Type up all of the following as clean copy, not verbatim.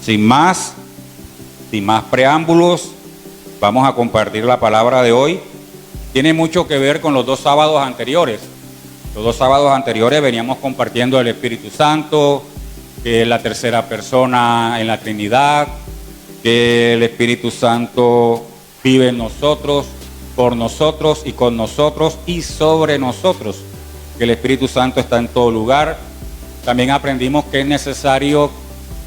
sin más preámbulos, vamos a compartir la palabra de hoy. Tiene mucho que ver con los dos sábados anteriores. Los dos sábados anteriores veníamos compartiendo el Espíritu Santo, que es la tercera persona en la Trinidad, que el Espíritu Santo vive en nosotros, por nosotros y con nosotros y sobre nosotros, que el Espíritu Santo está en todo lugar. También aprendimos que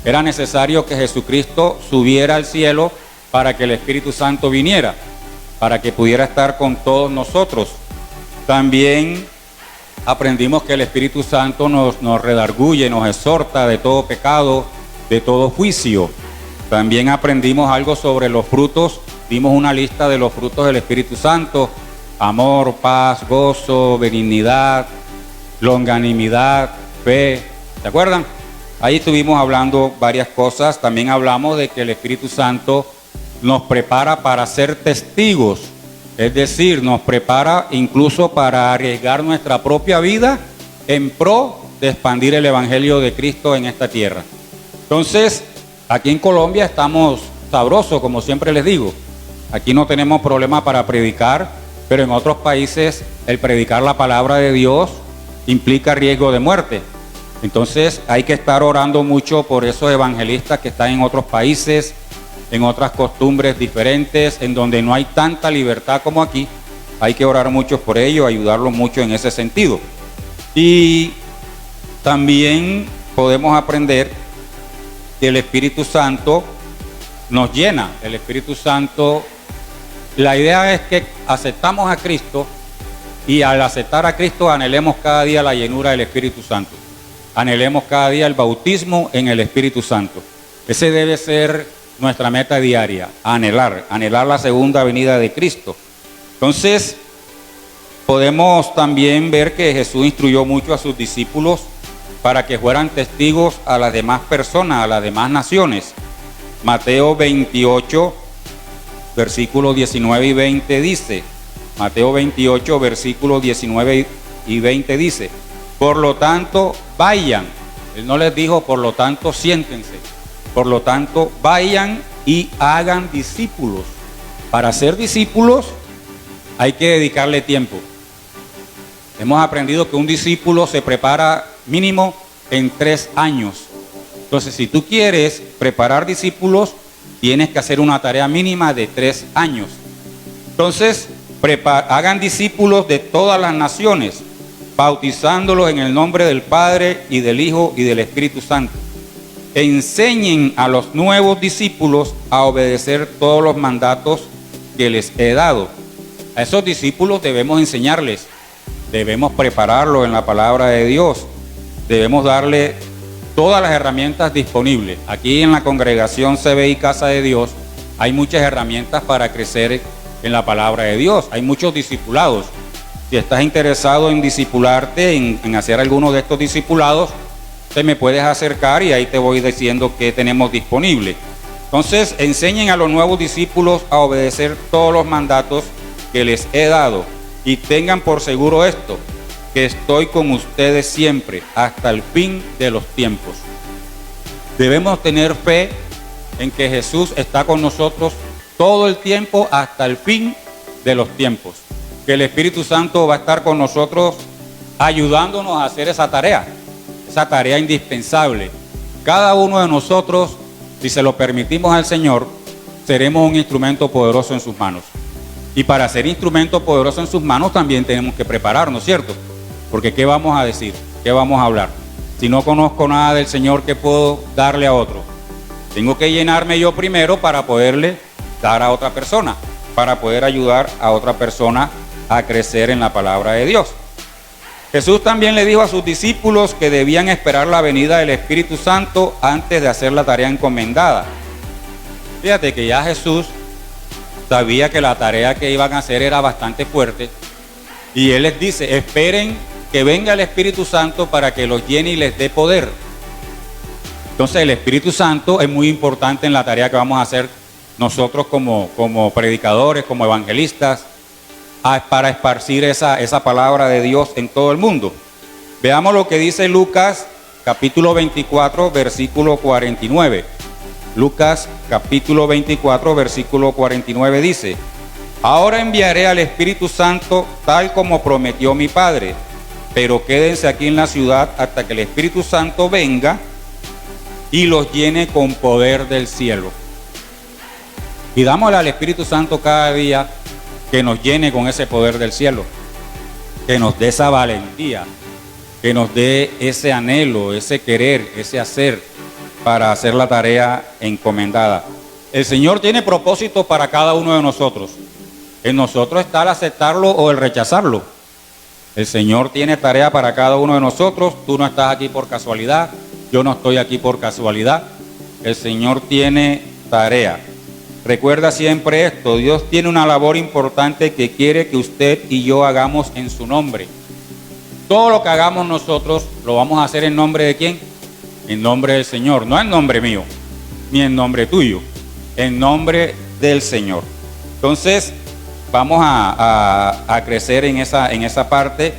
era necesario que Jesucristo subiera al cielo para que el Espíritu Santo viniera, para que pudiera estar con todos nosotros. También aprendimos que el Espíritu Santo nos redarguye, nos exhorta de todo pecado, de todo juicio. También aprendimos algo sobre los frutos, dimos una lista de los frutos del Espíritu Santo: amor, paz, gozo, benignidad, longanimidad, fe. ¿Se acuerdan? Ahí estuvimos hablando varias cosas. También hablamos de que el Espíritu Santo nos prepara para ser testigos. Es decir, nos prepara incluso para arriesgar nuestra propia vida en pro de expandir el Evangelio de Cristo en esta tierra. Entonces, aquí en Colombia estamos sabrosos, como siempre les digo. Aquí no tenemos problema para predicar, pero en otros países el predicar la palabra de Dios implica riesgo de muerte. Entonces hay que estar orando mucho por esos evangelistas que están en otros países, en otras costumbres diferentes, en donde no hay tanta libertad como aquí. Hay que orar mucho por ellos, ayudarlos mucho en ese sentido. Y también podemos aprender que el Espíritu Santo nos llena. El Espíritu Santo, la idea es que aceptamos a Cristo y al aceptar a Cristo anhelemos cada día la llenura del Espíritu Santo. Anhelemos cada día el bautismo en el Espíritu Santo. Ese debe ser nuestra meta diaria, anhelar la segunda venida de Cristo. Entonces, podemos también ver que Jesús instruyó mucho a sus discípulos para que fueran testigos a las demás personas, a las demás naciones. Mateo 28, versículos 19 y 20 dice, Mateo 28, versículos 19 y 20 dice, por lo tanto, vayan. Él no les dijo, por lo tanto, siéntense. Por lo tanto, vayan y hagan discípulos. Para ser discípulos hay que dedicarle tiempo. Hemos aprendido que un discípulo se prepara mínimo en 3 años. Entonces, si tú quieres preparar discípulos, tienes que hacer una tarea mínima de 3 años. Entonces, hagan discípulos de todas las naciones, bautizándolos en el nombre del Padre y del Hijo y del Espíritu Santo. Enseñen a los nuevos discípulos a obedecer todos los mandatos que les he dado. A esos discípulos debemos enseñarles, debemos prepararlos en la palabra de Dios, debemos darle todas las herramientas disponibles. Aquí en la congregación CBI Casa de Dios hay muchas herramientas para crecer en la palabra de Dios. Hay muchos discipulados. Si estás interesado en discipularte, en hacer alguno de estos discipulados, te me puedes acercar y ahí te voy diciendo qué tenemos disponible. Entonces, enseñen a los nuevos discípulos a obedecer todos los mandatos que les he dado y tengan por seguro esto, que estoy con ustedes siempre hasta el fin de los tiempos. Debemos tener fe en que Jesús está con nosotros todo el tiempo hasta el fin de los tiempos. Que el Espíritu Santo va a estar con nosotros ayudándonos a hacer esa tarea indispensable. Cada uno de nosotros, si se lo permitimos al Señor, seremos un instrumento poderoso en sus manos. Y para ser instrumento poderoso en sus manos también tenemos que prepararnos, ¿cierto? Porque ¿qué vamos a decir? ¿Qué vamos a hablar? Si no conozco nada del Señor, ¿qué puedo darle a otro? Tengo que llenarme yo primero para poderle dar a otra persona, para poder ayudar a otra persona a crecer en la palabra de Dios. Jesús también le dijo a sus discípulos que debían esperar la venida del Espíritu Santo antes de hacer la tarea encomendada. Fíjate que ya Jesús sabía que la tarea que iban a hacer era bastante fuerte y Él les dice, esperen que venga el Espíritu Santo para que los llene y les dé poder. Entonces el Espíritu Santo es muy importante en la tarea que vamos a hacer nosotros como predicadores, como evangelistas, para esparcir esa palabra de Dios en todo el mundo. Veamos lo que dice Lucas capítulo 24, versículo 49. Lucas capítulo 24, versículo 49 dice: ahora enviaré al Espíritu Santo tal como prometió mi Padre, pero quédense aquí en la ciudad hasta que el Espíritu Santo venga y los llene con poder del cielo. Pidámosle al Espíritu Santo cada día que nos llene con ese poder del cielo, que nos dé esa valentía, que nos dé ese anhelo, ese querer, ese hacer para hacer la tarea encomendada. El Señor tiene propósitos para cada uno de nosotros. En nosotros está el aceptarlo o el rechazarlo. El Señor tiene tarea para cada uno de nosotros. Tú no estás aquí por casualidad, yo no estoy aquí por casualidad. El Señor tiene tarea. Recuerda siempre esto: Dios tiene una labor importante que quiere que usted y yo hagamos en su nombre. Todo lo que hagamos nosotros lo vamos a hacer en nombre de ¿quién? En nombre del Señor, no en nombre mío, ni en nombre tuyo, en nombre del Señor. Entonces, vamos a crecer en esa parte.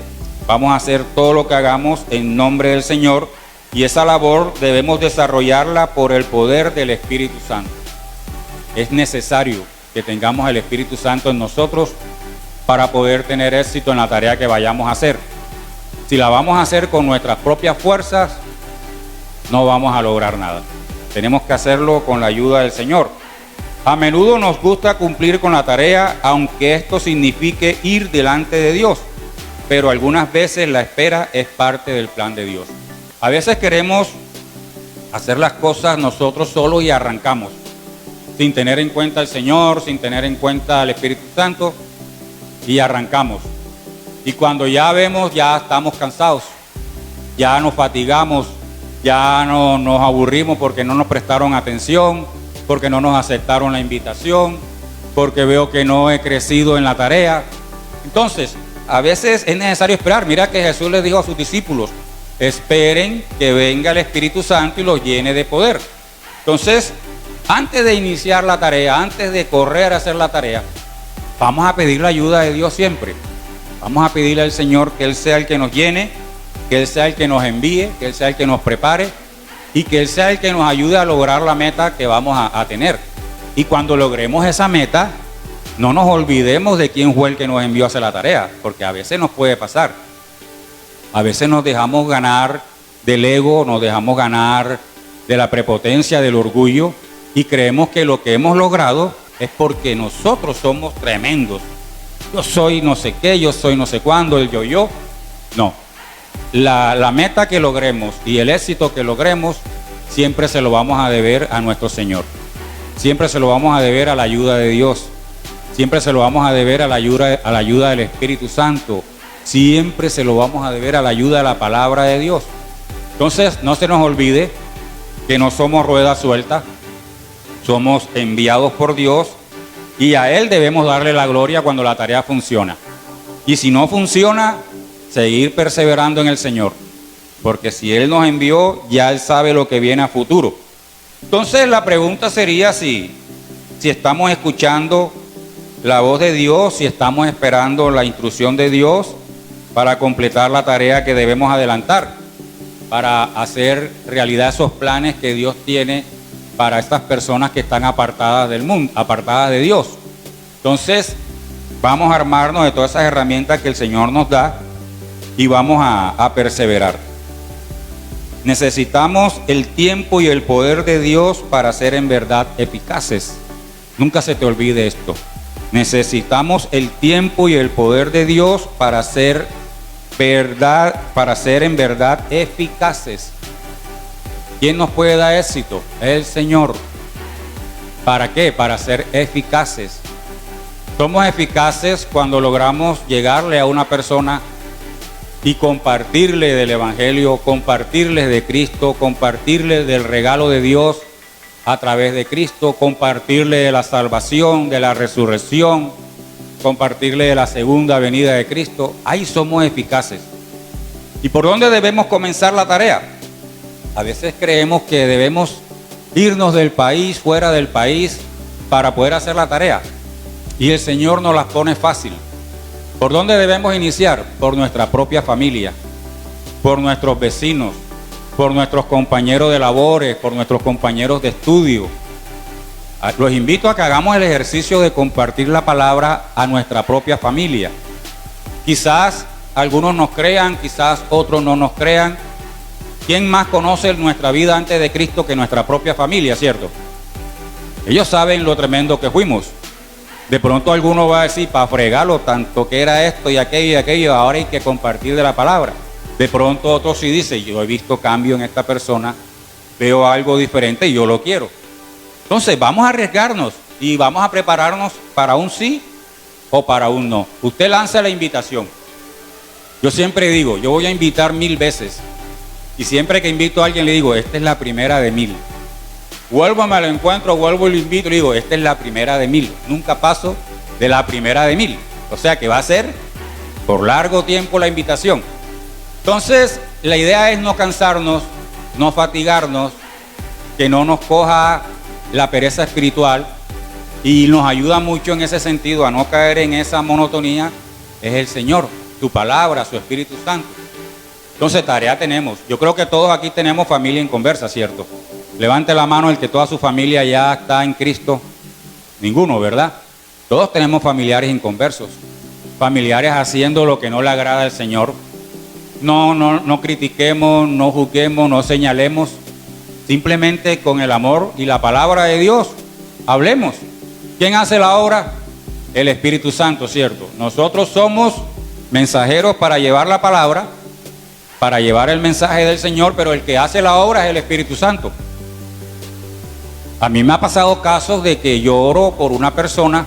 Vamos a hacer todo lo que hagamos en nombre del Señor, y esa labor debemos desarrollarla por el poder del Espíritu Santo. Es necesario que tengamos el Espíritu Santo en nosotros para poder tener éxito en la tarea que vayamos a hacer. Si la vamos a hacer con nuestras propias fuerzas, no vamos a lograr nada. Tenemos que hacerlo con la ayuda del Señor. A menudo nos gusta cumplir con la tarea, aunque esto signifique ir delante de Dios, pero algunas veces la espera es parte del plan de Dios. A veces queremos hacer las cosas nosotros solos y arrancamos, sin tener en cuenta al Señor, sin tener en cuenta al Espíritu Santo, y arrancamos. Y cuando ya vemos, ya estamos cansados, ya nos fatigamos, ya no nos aburrimos porque no nos prestaron atención, porque no nos aceptaron la invitación, porque veo que no he crecido en la tarea. Entonces, a veces es necesario esperar. Mira que Jesús les dijo a sus discípulos: esperen que venga el Espíritu Santo y los llene de poder. Entonces, antes de iniciar la tarea, antes de correr a hacer la tarea, vamos a pedir la ayuda de Dios siempre. Vamos a pedirle al Señor que Él sea el que nos llene, que Él sea el que nos envíe, que Él sea el que nos prepare y que Él sea el que nos ayude a lograr la meta que vamos a tener. Y cuando logremos esa meta, no nos olvidemos de quién fue el que nos envió a hacer la tarea, porque a veces nos puede pasar. A veces nos dejamos ganar del ego, nos dejamos ganar de la prepotencia, del orgullo, y creemos que lo que hemos logrado es porque nosotros somos tremendos. Yo soy no sé qué, yo soy no sé cuándo, el yo. No. La meta que logremos y el éxito que logremos siempre se lo vamos a deber a nuestro Señor. Siempre se lo vamos a deber a la ayuda de Dios. Siempre se lo vamos a deber a la ayuda del Espíritu Santo. Siempre se lo vamos a deber a la ayuda de la palabra de Dios. Entonces, no se nos olvide que no somos ruedas sueltas, somos enviados por Dios y a Él debemos darle la gloria cuando la tarea funciona. Y si no funciona, seguir perseverando en el Señor, porque si Él nos envió, ya Él sabe lo que viene a futuro. Entonces la pregunta sería si estamos escuchando la voz de Dios, si estamos esperando la instrucción de Dios para completar la tarea que debemos adelantar, para hacer realidad esos planes que Dios tiene para estas personas que están apartadas del mundo, apartadas de Dios. Entonces, vamos a armarnos de todas esas herramientas que el Señor nos da y vamos a perseverar. Necesitamos el tiempo y el poder de Dios para ser en verdad eficaces. Nunca se te olvide esto. Necesitamos el tiempo y el poder de Dios para ser en verdad eficaces. ¿Quién nos puede dar éxito? El Señor. ¿Para qué? Para ser eficaces. Somos eficaces cuando logramos llegarle a una persona y compartirle del Evangelio, compartirles de Cristo, compartirle del regalo de Dios a través de Cristo, compartirle de la salvación, de la resurrección, compartirle de la segunda venida de Cristo. Ahí somos eficaces. ¿Y por dónde debemos comenzar la tarea? A veces creemos que debemos irnos del país, fuera del país, para poder hacer la tarea. Y el Señor nos las pone fácil. ¿Por dónde debemos iniciar? Por nuestra propia familia, por nuestros vecinos, por nuestros compañeros de labores, por nuestros compañeros de estudio, Los invito a que hagamos el ejercicio de compartir la palabra a nuestra propia familia. Quizás algunos nos crean, quizás otros no nos crean. ¿Quién más conoce nuestra vida antes de Cristo que nuestra propia familia, cierto? Ellos saben lo tremendo que fuimos. De pronto alguno va a decir, para fregarlo tanto que era esto y aquello, ahora hay que compartir de la palabra. De pronto otro sí dice, yo he visto cambio en esta persona, veo algo diferente y yo lo quiero. Entonces vamos a arriesgarnos y vamos a prepararnos para un sí o para un no. Usted lanza la invitación. Yo siempre digo, yo voy a invitar 1000 veces. Y siempre que invito a alguien le digo, esta es la primera de 1000. Vuelvo, me lo encuentro, vuelvo y lo invito y le digo, esta es la primera de 1000. Nunca paso de la primera de 1000. O sea que va a ser por largo tiempo la invitación. Entonces, la idea es no cansarnos, no fatigarnos, que no nos coja la pereza espiritual, y nos ayuda mucho en ese sentido a no caer en esa monotonía, es el Señor, su palabra, su Espíritu Santo. Entonces, tarea tenemos. Yo creo que todos aquí tenemos familia en conversa, ¿cierto? Levante la mano el que toda su familia ya está en Cristo. Ninguno, ¿verdad? Todos tenemos familiares inconversos, familiares haciendo lo que no le agrada al Señor. No critiquemos, no juzguemos, no señalemos. Simplemente con el amor y la palabra de Dios, hablemos. ¿Quién hace la obra? El Espíritu Santo, ¿cierto? Nosotros somos mensajeros para llevar la palabra, para llevar el mensaje del Señor, pero el que hace la obra es el Espíritu Santo. A mí me ha pasado casos de que yo oro por una persona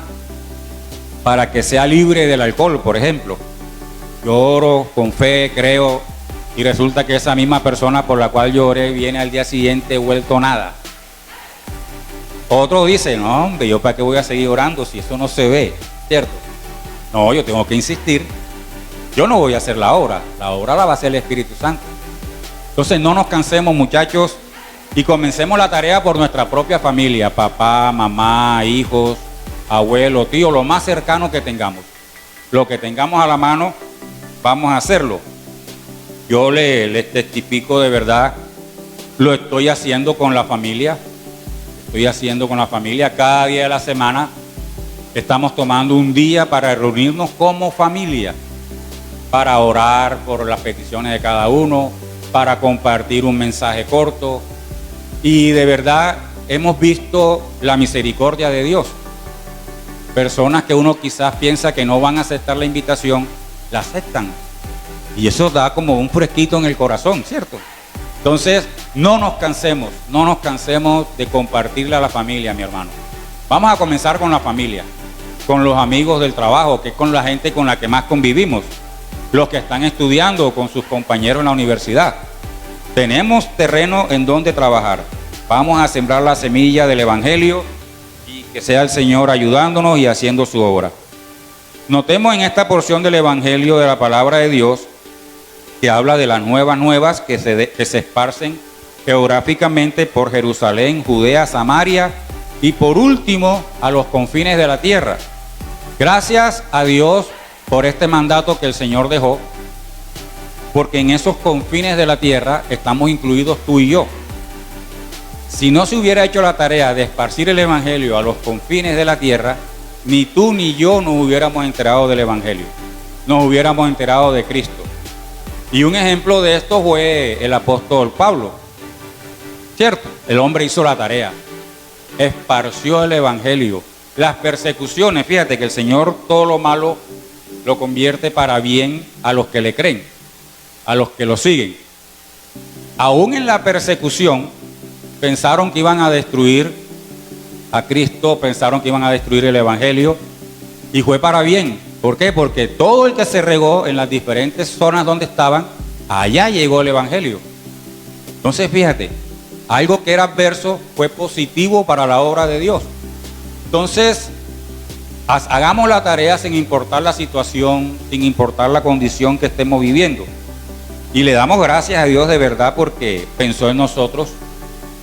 para que sea libre del alcohol, por ejemplo. Yo oro con fe, creo, y resulta que esa misma persona por la cual yo oré viene al día siguiente vuelto nada. Otro dice, no hombre, yo para qué voy a seguir orando si eso no se ve, ¿cierto? No, yo tengo que insistir. Yo no voy a hacer la obra la va a hacer el Espíritu Santo. Entonces no nos cansemos, muchachos, y comencemos la tarea por nuestra propia familia, papá, mamá, hijos, abuelo, tío, lo más cercano que tengamos. Lo que tengamos a la mano, vamos a hacerlo. Yo les testifico de verdad, lo estoy haciendo con la familia. Cada día de la semana estamos tomando un día para reunirnos como familia, para orar por las peticiones de cada uno, para compartir un mensaje corto. Y de verdad hemos visto la misericordia de Dios. Personas que uno quizás piensa que no van a aceptar la invitación, la aceptan. Y eso da como un fresquito en el corazón, ¿cierto? Entonces, no nos cansemos de compartirle a la familia, mi hermano. Vamos a comenzar con la familia, con los amigos del trabajo, que es con la gente con la que más convivimos, los que están estudiando con sus compañeros en la universidad. Tenemos terreno en donde trabajar. Vamos a sembrar la semilla del Evangelio y que sea el Señor ayudándonos y haciendo su obra. Notemos en esta porción del Evangelio de la palabra de Dios que habla de las nuevas que se esparcen geográficamente por Jerusalén, Judea, Samaria y por último a los confines de la tierra. Gracias a Dios por este mandato que el Señor dejó, porque en esos confines de la tierra estamos incluidos tú y yo. Si no se hubiera hecho la tarea de esparcir el Evangelio a los confines de la tierra, ni tú ni yo nos hubiéramos enterado del Evangelio, nos hubiéramos enterado de Cristo. Y un ejemplo de esto fue el apóstol Pablo, ¿cierto? El hombre hizo la tarea, esparció el Evangelio. Las persecuciones, fíjate que el Señor todo lo malo lo convierte para bien a los que le creen, a los que lo siguen. Aún en la persecución pensaron que iban a destruir a Cristo, pensaron que iban a destruir el Evangelio, y fue para bien. ¿Por qué? Porque todo el que se regó en las diferentes zonas donde estaban, allá llegó el Evangelio. Entonces fíjate, algo que era adverso fue positivo para la obra de Dios. Entonces, hagamos la tarea sin importar la situación, sin importar la condición que estemos viviendo. Y le damos gracias a Dios de verdad porque pensó en nosotros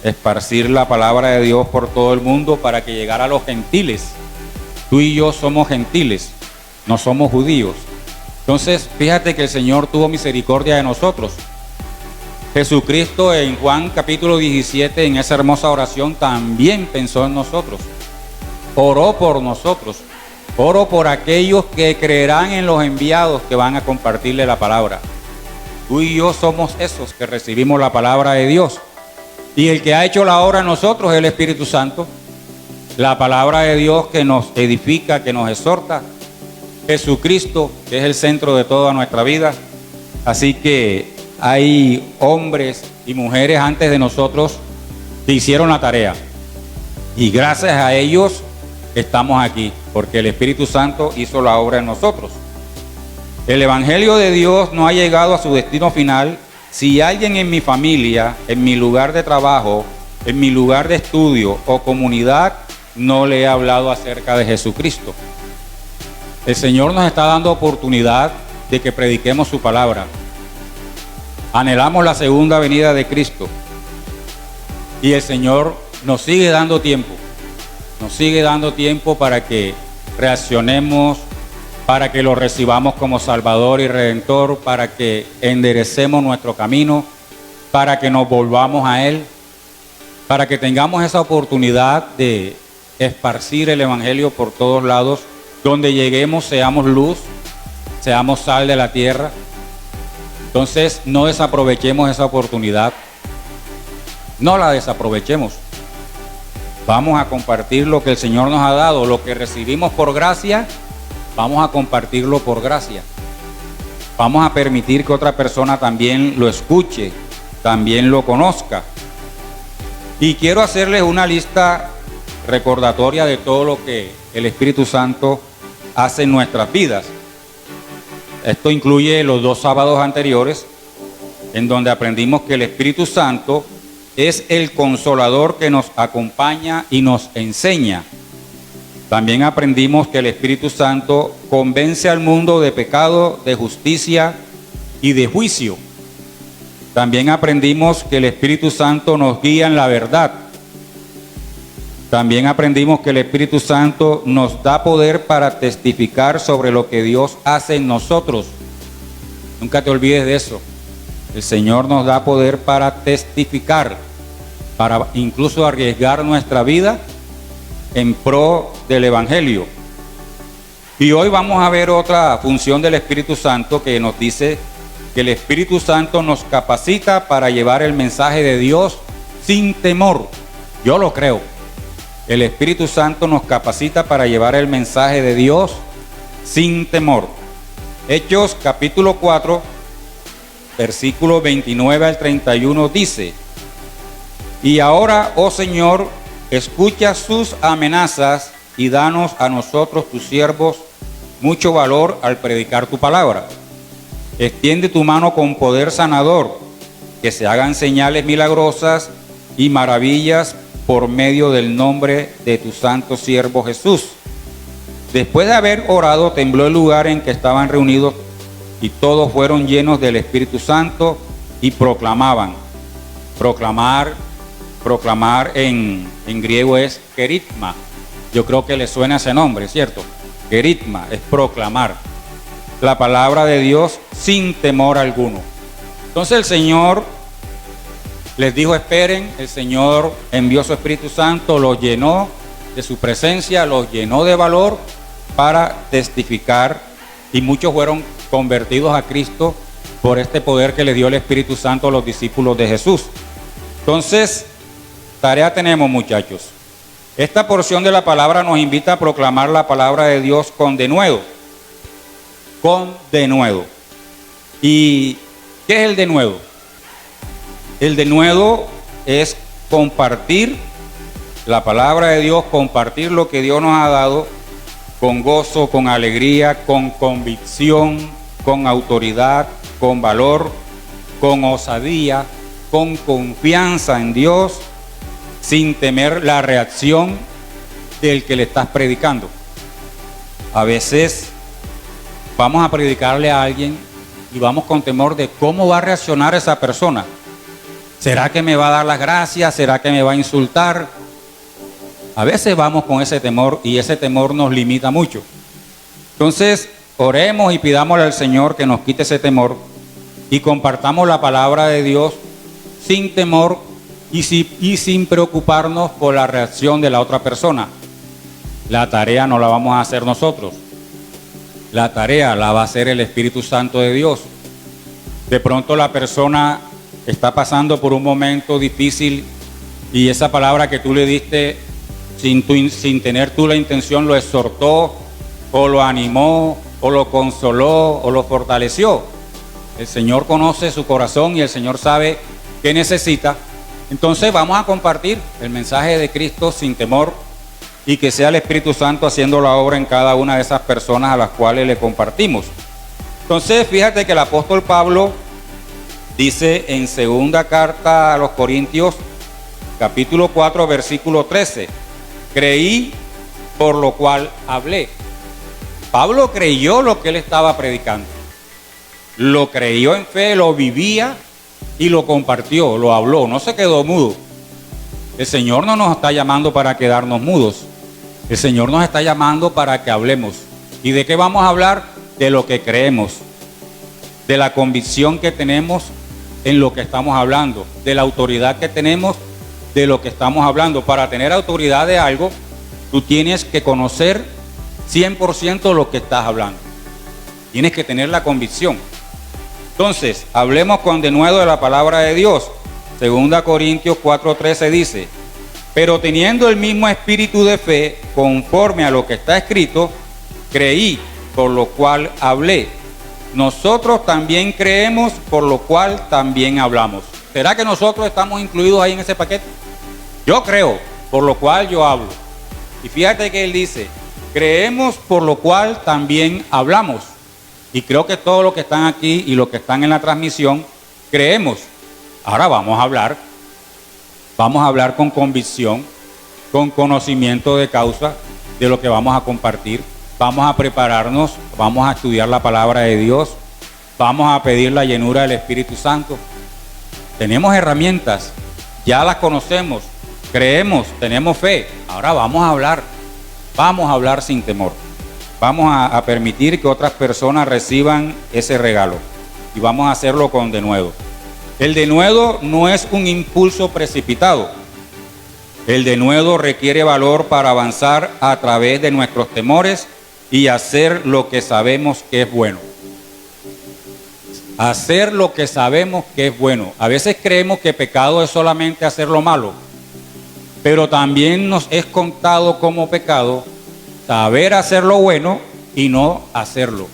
esparcir la palabra de Dios por todo el mundo para que llegara a los gentiles. Tú y yo somos gentiles, no somos judíos. Entonces, fíjate que el Señor tuvo misericordia de nosotros. Jesucristo en Juan capítulo 17, en esa hermosa oración, también pensó en nosotros. oró por nosotros. Oro por aquellos que creerán en los enviados que van a compartirle la palabra. Tú y yo somos esos que recibimos la palabra de Dios. Y el que ha hecho la obra en nosotros es el Espíritu Santo. La palabra de Dios que nos edifica, que nos exhorta. Jesucristo, que es el centro de toda nuestra vida. Así que hay hombres y mujeres antes de nosotros que hicieron la tarea. Y gracias a ellos estamos aquí, porque el Espíritu Santo hizo la obra en nosotros. El Evangelio de Dios no ha llegado a su destino final si alguien en mi familia, en mi lugar de trabajo, en mi lugar de estudio o comunidad no le he hablado acerca de Jesucristo. El Señor nos está dando oportunidad de que prediquemos su palabra. Anhelamos la segunda venida de Cristo y el Señor nos sigue dando tiempo. Nos sigue dando tiempo para que reaccionemos, para que lo recibamos como Salvador y Redentor, para que enderecemos nuestro camino, para que nos volvamos a Él, para que tengamos esa oportunidad de esparcir el Evangelio por todos lados. Donde lleguemos seamos luz, seamos sal de la tierra. Entonces no desaprovechemos esa oportunidad, no la desaprovechemos. Vamos a compartir lo que el Señor nos ha dado, lo que recibimos por gracia, vamos a compartirlo por gracia. Vamos a permitir que otra persona también lo escuche, también lo conozca. Y quiero hacerles una lista recordatoria de todo lo que el Espíritu Santo hace en nuestras vidas. Esto incluye los 2 sábados anteriores, en donde aprendimos que el Espíritu Santo es el consolador que nos acompaña y nos enseña. También aprendimos que el Espíritu Santo convence al mundo de pecado, de justicia y de juicio. También aprendimos que el Espíritu Santo nos guía en la verdad. También aprendimos que el Espíritu Santo nos da poder para testificar sobre lo que Dios hace en nosotros. Nunca te olvides de eso. El Señor nos da poder para testificar, para incluso arriesgar nuestra vida en pro del Evangelio. Y hoy vamos a ver otra función del Espíritu Santo que nos dice que el Espíritu Santo nos capacita para llevar el mensaje de Dios sin temor. Yo lo creo. El Espíritu Santo nos capacita para llevar el mensaje de Dios sin temor. Hechos capítulo 4, versículo 29 al 31 dice: Y ahora, oh Señor, escucha sus amenazas y danos a nosotros, tus siervos, mucho valor al predicar tu palabra. Extiende tu mano con poder sanador, que se hagan señales milagrosas y maravillas por medio del nombre de tu santo siervo Jesús. Después de haber orado, tembló el lugar en que estaban reunidos y todos fueron llenos del Espíritu Santo y proclamaban. Proclamar en griego es keritma. Yo creo que le suena ese nombre, ¿cierto? Keritma es proclamar la palabra de Dios sin temor alguno. Entonces el Señor les dijo: esperen. El Señor envió su Espíritu Santo, los llenó de su presencia, los llenó de valor para testificar, y muchos fueron convertidos a Cristo por este poder que le dio el Espíritu Santo a los discípulos de Jesús. Entonces, tarea tenemos, muchachos. Esta porción de la palabra nos invita a proclamar la palabra de Dios con denuedo. Con denuedo. ¿Y qué es el denuedo? El denuedo es compartir la palabra de Dios, compartir lo que Dios nos ha dado con gozo, con alegría, con convicción, con autoridad, con valor, con osadía, con confianza en Dios, sin temer la reacción del que le estás predicando. A veces vamos a predicarle a alguien y vamos con temor de cómo va a reaccionar esa persona. ¿Será que me va a dar las gracias? ¿Será que me va a insultar? A veces vamos con ese temor y ese temor nos limita mucho. Entonces, oremos y pidámosle al Señor que nos quite ese temor y compartamos la palabra de Dios sin temor y sin preocuparnos por la reacción de la otra persona. La tarea no la vamos a hacer nosotros. La tarea la va a hacer el Espíritu Santo de Dios. De pronto la persona está pasando por un momento difícil y esa palabra que tú le diste sin tener tú la intención lo exhortó o lo animó o lo consoló o lo fortaleció. El Señor conoce su corazón y el Señor sabe qué necesita. Entonces vamos a compartir el mensaje de Cristo sin temor y que sea el Espíritu Santo haciendo la obra en cada una de esas personas a las cuales le compartimos. Entonces fíjate que el apóstol Pablo dice en segunda carta a los Corintios, capítulo 4, versículo 13, creí por lo cual hablé. Pablo creyó lo que él estaba predicando. Lo creyó en fe, lo vivía y lo compartió, lo habló, no se quedó mudo. El Señor no nos está llamando para quedarnos mudos. El Señor nos está llamando para que hablemos. ¿Y de qué vamos a hablar? De lo que creemos, de la convicción que tenemos en lo que estamos hablando, de la autoridad que tenemos de lo que estamos hablando. Para tener autoridad de algo, tú tienes que conocer 100% lo que estás hablando. Tienes que tener la convicción. Entonces, hablemos con denuedo de la palabra de Dios. 2 Corintios 4:13 dice, pero teniendo el mismo espíritu de fe, conforme a lo que está escrito, creí, por lo cual hablé. Nosotros también creemos, por lo cual también hablamos. ¿Será que nosotros estamos incluidos ahí en ese paquete? Yo creo, por lo cual yo hablo. Y fíjate que él dice, creemos, por lo cual también hablamos. Y creo que todos los que están aquí y los que están en la transmisión, creemos. Ahora vamos a hablar con convicción, con conocimiento de causa de lo que vamos a compartir. Vamos a prepararnos, vamos a estudiar la palabra de Dios, vamos a pedir la llenura del Espíritu Santo. Tenemos herramientas, ya las conocemos, creemos, tenemos fe. Ahora vamos a hablar sin temor. Vamos a permitir que otras personas reciban ese regalo y vamos a hacerlo con denuedo. El denuedo no es un impulso precipitado. El denuedo requiere valor para avanzar a través de nuestros temores y hacer lo que sabemos que es bueno. Hacer lo que sabemos que es bueno. A veces creemos que pecado es solamente hacer lo malo, pero también nos es contado como pecado saber hacer lo bueno y no hacerlo.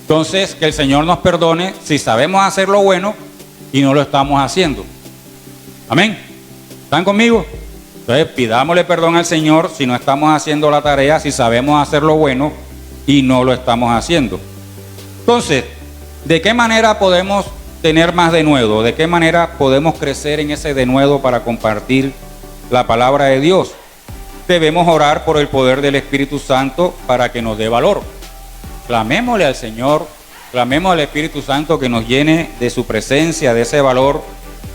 Entonces, que el Señor nos perdone si sabemos hacer lo bueno y no lo estamos haciendo. Amén. ¿Están conmigo? Entonces, pidámosle perdón al Señor si no estamos haciendo la tarea, si sabemos hacer lo bueno y no lo estamos haciendo. Entonces, ¿de qué manera podemos tener más denuedo? ¿De qué manera podemos crecer en ese denuedo para compartir la palabra de Dios? Debemos orar por el poder del Espíritu Santo para que nos dé valor. Clamémosle al Señor, clamemos al Espíritu Santo que nos llene de su presencia, de ese valor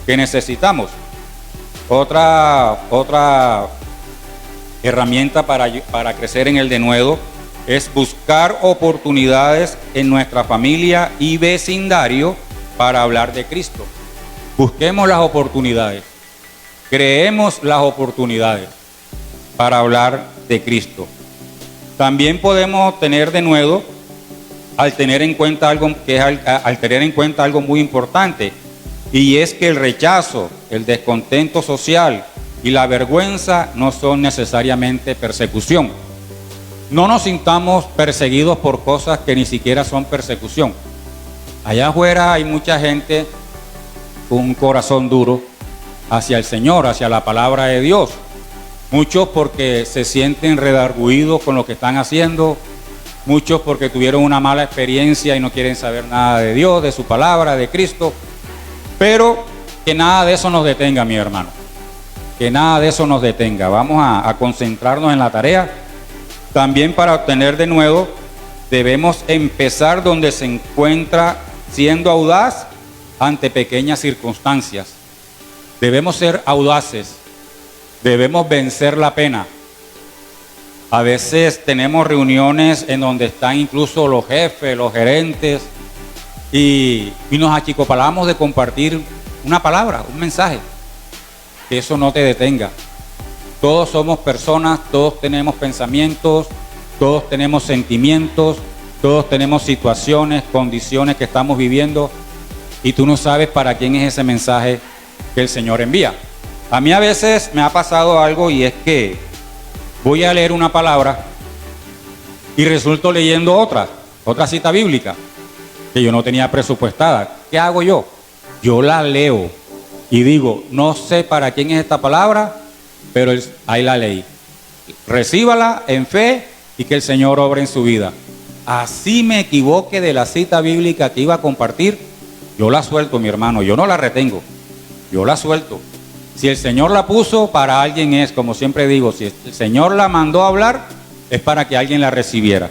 que necesitamos. Otra herramienta para crecer en el denuedo es buscar oportunidades en nuestra familia y vecindario para hablar de Cristo. Busquemos las oportunidades, creemos las oportunidades para hablar de Cristo. También podemos tener denuedo al tener en cuenta algo muy importante, y es que el rechazo, el descontento social y la vergüenza no son necesariamente persecución. No nos sintamos perseguidos por cosas que ni siquiera son persecución. Allá afuera hay mucha gente con un corazón duro hacia el Señor, hacia la palabra de Dios. Muchos porque se sienten redargüidos con lo que están haciendo, muchos porque tuvieron una mala experiencia y no quieren saber nada de Dios, de su palabra, de Cristo. Pero que nada de eso nos detenga, mi hermano. Que nada de eso nos detenga. Vamos a concentrarnos en la tarea. También para obtener denuedo debemos empezar donde se encuentra, siendo audaz ante pequeñas circunstancias. Debemos ser audaces. Debemos vencer la pena. A veces tenemos reuniones en donde están incluso los jefes, los gerentes, y nos achicopalamos de compartir una palabra, un mensaje. Que eso no te detenga. Todos somos personas, todos tenemos pensamientos, todos tenemos sentimientos, todos tenemos situaciones, condiciones que estamos viviendo y tú no sabes para quién es ese mensaje que el Señor envía. A mí a veces me ha pasado algo y es que voy a leer una palabra y resulto leyendo otra cita bíblica que yo no tenía presupuestada. ¿Qué hago yo? Yo la leo y digo, no sé para quién es esta palabra, pero ahí la leí. Recíbala en fe y que el Señor obre en su vida. Así me equivoque de la cita bíblica que iba a compartir, yo la suelto, mi hermano, yo no la retengo, yo la suelto. Si el Señor la puso, para alguien es, como siempre digo, si el Señor la mandó a hablar, es para que alguien la recibiera.